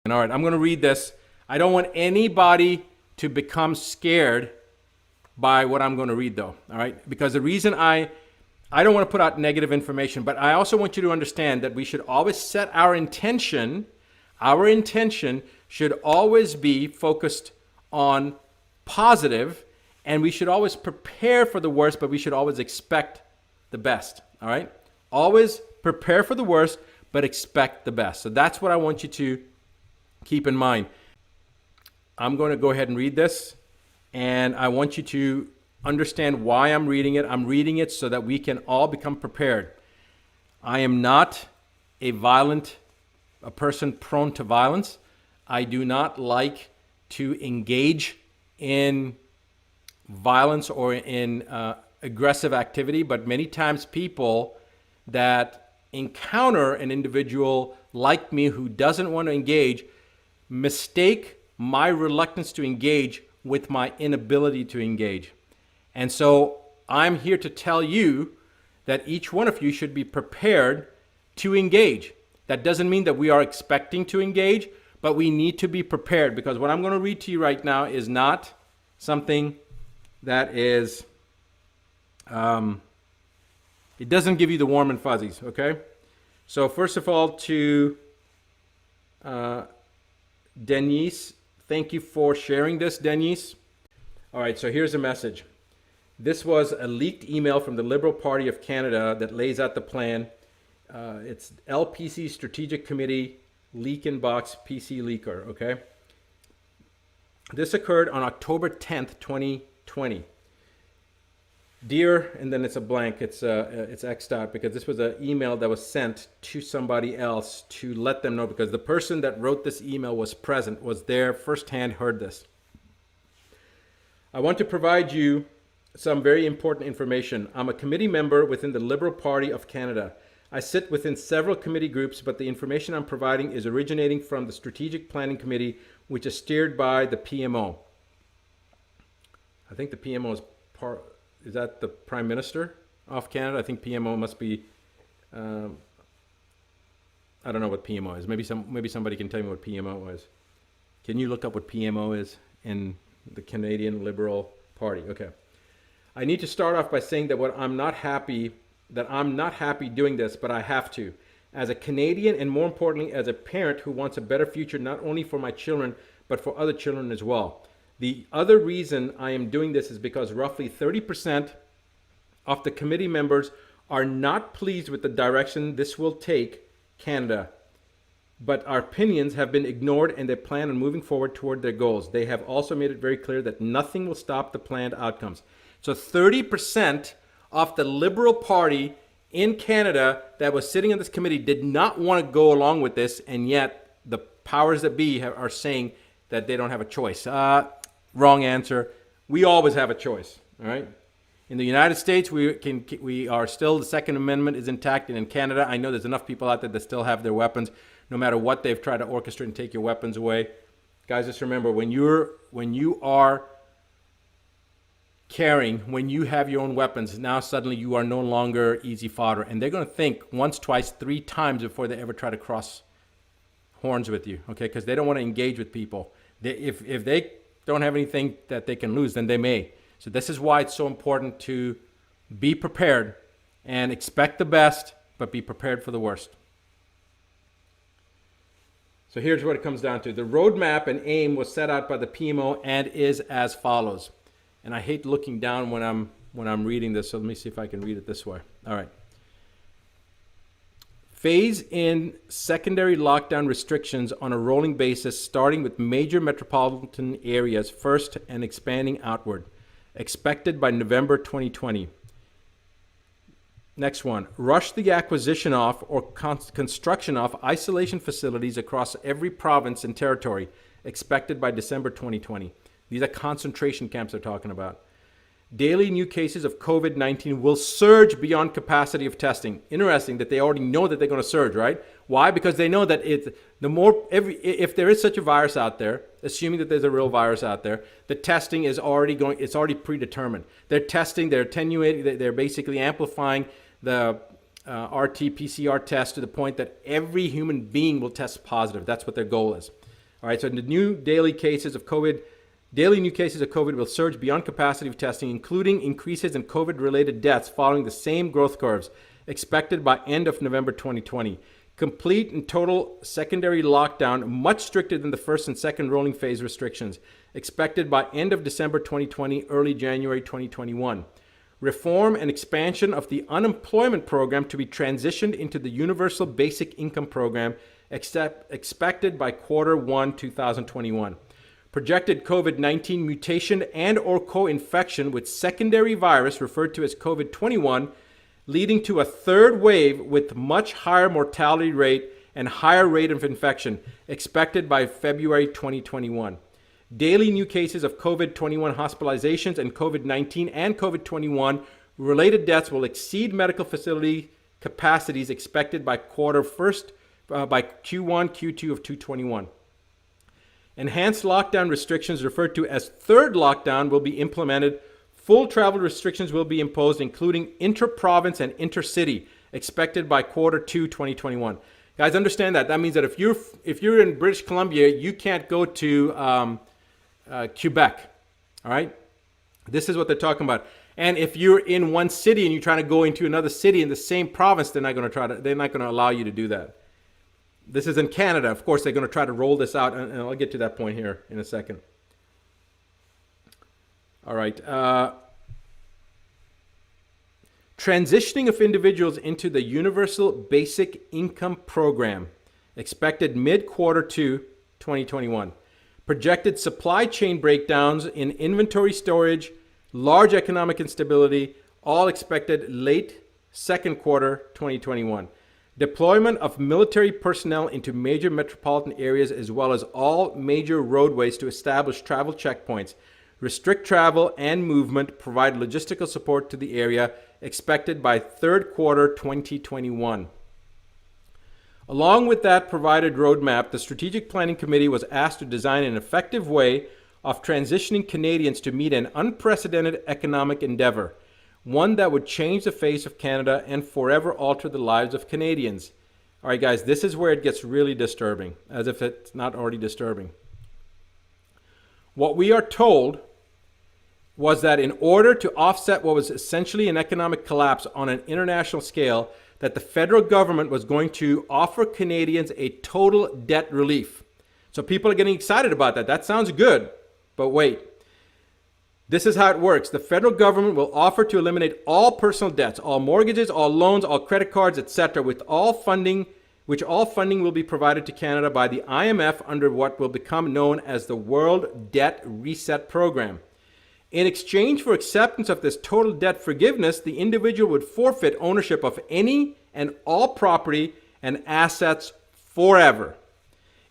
And all right, I'm going to read this. I don't want anybody to become scared by what I'm going to read, though. All right, because the reason I don't want to put out negative information, but I also want you to understand that we should always set our intention. Our intention should always be focused on positive, and we should always prepare for the worst, but we should always expect the best. All right, always prepare for the worst, but expect the best. So that's what I want you to keep in mind. I'm going to go ahead and read this, and I want you to understand why I'm reading it. I'm reading it so that we can all become prepared. I am not a person prone to violence. I do not like to engage in violence or in aggressive activity, but many times people that encounter an individual like me who doesn't want to engage mistake my reluctance to engage with my inability to engage. And so I'm here to tell you that each one of you should be prepared to engage. That doesn't mean that we are expecting to engage, but we need to be prepared, because what I'm going to read to you right now is not something that is, it doesn't give you the warm and fuzzies, okay? So first of all, to Denise, thank you for sharing this, Denise. All right, so here's a message. This was a leaked email from the Liberal Party of Canada that lays out the plan. It's LPC Strategic Committee, leak inbox, PC leaker, okay? This occurred on October 10th, 2020. Dear, and then it's a blank, it's X'd out, because this was an email that was sent to somebody else to let them know, because the person that wrote this email was present, was there, firsthand, heard this. I want to provide you some very important information. I'm a committee member within the Liberal Party of Canada. I sit within several committee groups, but the information I'm providing is originating from the Strategic Planning Committee, which is steered by the PMO. I think the PMO is that the Prime Minister of Canada? I think PMO must be, I don't know what PMO is. Maybe somebody can tell me what PMO is. Can you look up what PMO is in the Canadian Liberal Party? Okay. I need to start off by saying that I'm not happy doing this, but I have to. As a Canadian, and more importantly, as a parent who wants a better future not only for my children, but for other children as well. The other reason I am doing this is because roughly 30% of the committee members are not pleased with the direction this will take Canada. But our opinions have been ignored, and they plan on moving forward toward their goals. They have also made it very clear that nothing will stop the planned outcomes. So 30% of the Liberal Party in Canada that was sitting on this committee did not want to go along with this, and yet the powers that be are saying that they don't have a choice. Wrong answer. We always have a choice, all right? In the United States, we are still, the Second Amendment is intact, and in Canada, I know there's enough people out there that still have their weapons, no matter what they've tried to orchestrate and take your weapons away. Guys, just remember, when you are carrying, when you have your own weapons, now suddenly you are no longer easy fodder, and they're going to think once, twice, 3 times before they ever try to cross horns with you, okay? Because they don't want to engage with people. If they don't have anything that they can lose, then they may. So this is why it's so important to be prepared and expect the best, but be prepared for the worst. So here's what it comes down to. The roadmap and aim was set out by the PMO and is as follows. And I hate looking down when I'm reading this, so let me see if I can read it this way. All right. Phase in secondary lockdown restrictions on a rolling basis, starting with major metropolitan areas first and expanding outward. Expected by November 2020. Next one. Rush the acquisition of or construction of isolation facilities across every province and territory. Expected by December 2020. These are concentration camps they're talking about. Daily new cases of COVID-19 will surge beyond capacity of testing. Interesting that they already know that they're going to surge, right? Why? Because they know that if there is such a virus out there, assuming that there's a real virus out there, the testing is it's already predetermined. They're testing, they're attenuating, they're basically amplifying the RT-PCR test to the point that every human being will test positive. That's what their goal is. All right, so the daily new cases of COVID will surge beyond capacity of testing, including increases in COVID-related deaths following the same growth curves expected by end of November 2020. Complete and total secondary lockdown, much stricter than the first and second rolling phase restrictions, expected by end of December 2020, early January 2021. Reform and expansion of the unemployment program to be transitioned into the Universal Basic Income Program, expected by Q1 2021. Projected COVID-19 mutation and or co-infection with secondary virus referred to as COVID-21, leading to a third wave with much higher mortality rate and higher rate of infection, expected by February 2021. Daily new cases of COVID-21 hospitalizations and COVID-19 and COVID-21 related deaths will exceed medical facility capacities expected by Q1, Q2 of 2021. Enhanced lockdown restrictions referred to as third lockdown will be implemented. Full travel restrictions will be imposed, including inter-province and intercity, expected by Q2 2021. Guys, understand that. That means that if you're in British Columbia, you can't go to Quebec. All right? This is what they're talking about. And if you're in one city and you're trying to go into another city in the same province, they're not going to allow you to do that. This is in Canada. Of course, they're going to try to roll this out, and I'll get to that point here in a second. All right. Transitioning of individuals into the Universal Basic Income Program, expected mid-Q2 2021. Projected supply chain breakdowns in inventory storage, large economic instability, all expected late Q2 2021. Deployment of military personnel into major metropolitan areas as well as all major roadways to establish travel checkpoints, restrict travel and movement, provide logistical support to the area, expected by Q3 2021. Along with that provided roadmap, the Strategic Planning Committee was asked to design an effective way of transitioning Canadians to meet an unprecedented economic endeavor, one that would change the face of Canada and forever alter the lives of Canadians. All right, guys, this is where it gets really disturbing, as if it's not already disturbing. What we are told was that in order to offset what was essentially an economic collapse on an international scale, that the federal government was going to offer Canadians a total debt relief. So people are getting excited about that. That sounds good, but wait. This is how it works. The federal government will offer to eliminate all personal debts, all mortgages, all loans, all credit cards, etc., which all funding will be provided to Canada by the IMF under what will become known as the World Debt Reset Program. In exchange for acceptance of this total debt forgiveness, the individual would forfeit ownership of any and all property and assets forever.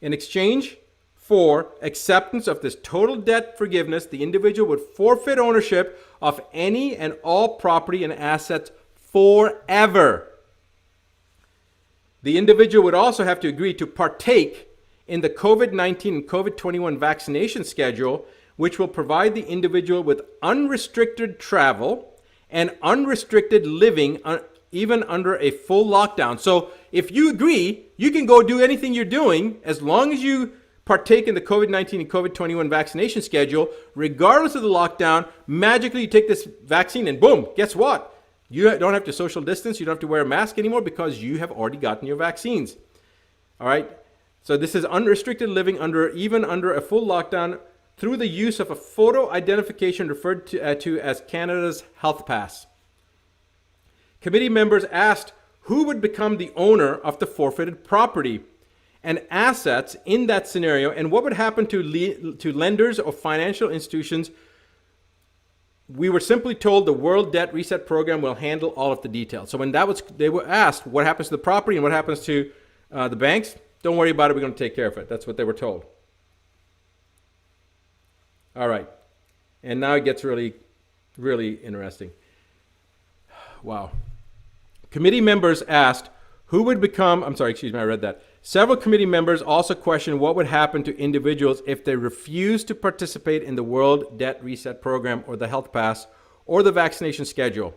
In exchange for acceptance of this total debt forgiveness, the individual would forfeit ownership of any and all property and assets forever. The individual would also have to agree to partake in the COVID-19 and COVID-21 vaccination schedule, which will provide the individual with unrestricted travel and unrestricted living even under a full lockdown. So if you agree, you can go do anything you're doing as long as you partake in the COVID-19 and COVID-21 vaccination schedule, regardless of the lockdown. Magically, you take this vaccine and boom, guess what? You don't have to social distance. You don't have to wear a mask anymore because you have already gotten your vaccines. All right. So this is unrestricted living even under a full lockdown through the use of a photo identification referred to as Canada's Health Pass. Committee members asked who would become the owner of the forfeited property and assets in that scenario, and what would happen to lenders or financial institutions. We were simply told the World Debt Reset Program will handle all of the details. So when they were asked what happens to the property and what happens to the banks, don't worry about it, we're going to take care of it. That's what they were told. All right. And now it gets really, really interesting. Wow. Committee members asked who would become, I read that. Several committee members also questioned what would happen to individuals if they refused to participate in the World Debt Reset Program or the Health Pass or the vaccination schedule.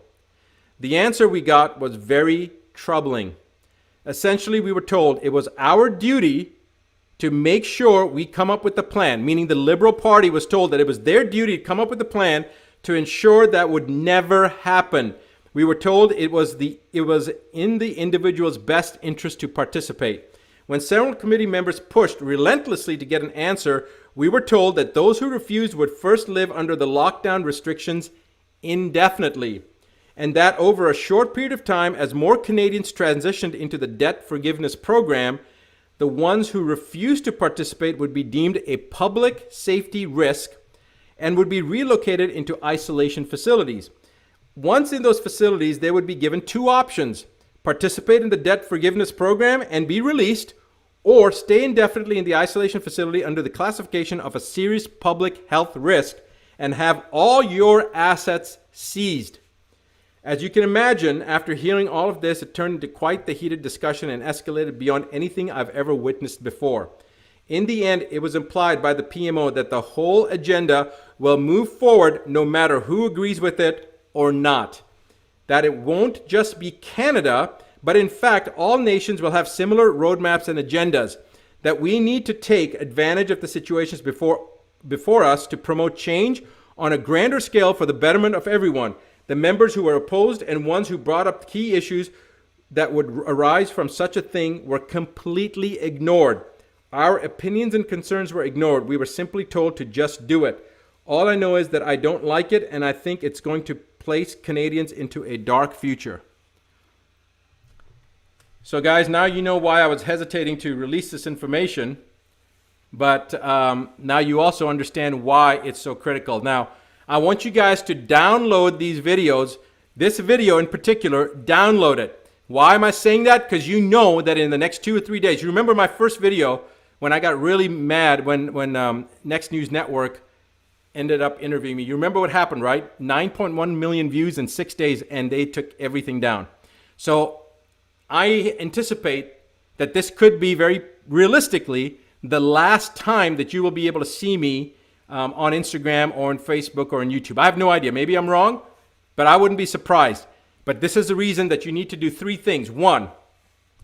The answer we got was very troubling. Essentially, we were told it was our duty to make sure we come up with the plan, meaning the Liberal Party was told that it was their duty to come up with a plan to ensure that would never happen. We were told it was in the individual's best interest to participate. When several committee members pushed relentlessly to get an answer, we were told that those who refused would first live under the lockdown restrictions indefinitely, and that over a short period of time, as more Canadians transitioned into the debt forgiveness program, the ones who refused to participate would be deemed a public safety risk and would be relocated into isolation facilities. Once in those facilities, they would be given two options: participate in the debt forgiveness program and be released, or stay indefinitely in the isolation facility under the classification of a serious public health risk and have all your assets seized. As you can imagine, after hearing all of this, it turned into quite the heated discussion and escalated beyond anything I've ever witnessed before. In the end, it was implied by the PMO that the whole agenda will move forward no matter who agrees with it or not. That it won't just be Canada, but in fact, all nations will have similar roadmaps and agendas. That we need to take advantage of the situations before us to promote change on a grander scale for the betterment of everyone. The members who were opposed and ones who brought up key issues that would arise from such a thing were completely ignored. Our opinions and concerns were ignored. We were simply told to just do it. All I know is that I don't like it, and I think it's going to place Canadians into a dark future. So guys, now you know why I was hesitating to release this information, but now you also understand why it's so critical. Now, I want you guys to download these videos. This video in particular, download it. Why am I saying that? Because you know that in the next 2 or 3 days, you remember my first video when I got really mad when Next News Network ended up interviewing me. You remember what happened, right? 9.1 million views in 6 days, and they took everything down. So I anticipate that this could be very realistically the last time that you will be able to see me on Instagram or on Facebook or on YouTube. I have no idea. Maybe I'm wrong, but I wouldn't be surprised. But this is the reason that you need to do 3 things. 1,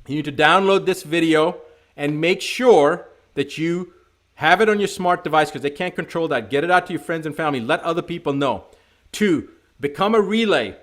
you need to download this video and make sure that you have it on your smart device, because they can't control that. Get it out to your friends and family. Let other people know. 2, become a relay.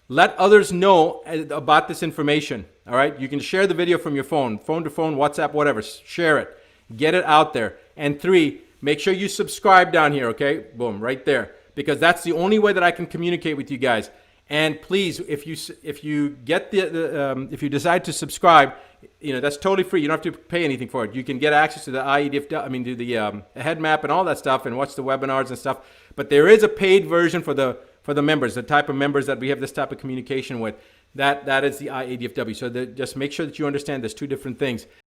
Let others know about this information. All right? You can share the video from your phone to phone, WhatsApp, whatever. Share it. Get it out there. And 3, make sure you subscribe down here, okay? Boom, right there. Because that's the only way that I can communicate with you guys. And please, if you get if you decide to subscribe, that's totally free. You don't have to pay anything for it. You can get access to the to the head map and all that stuff, and watch the webinars and stuff. But there is a paid version for the members, the type of members that we have this type of communication with. That is the IADFW. So just make sure that you understand there's 2 different things.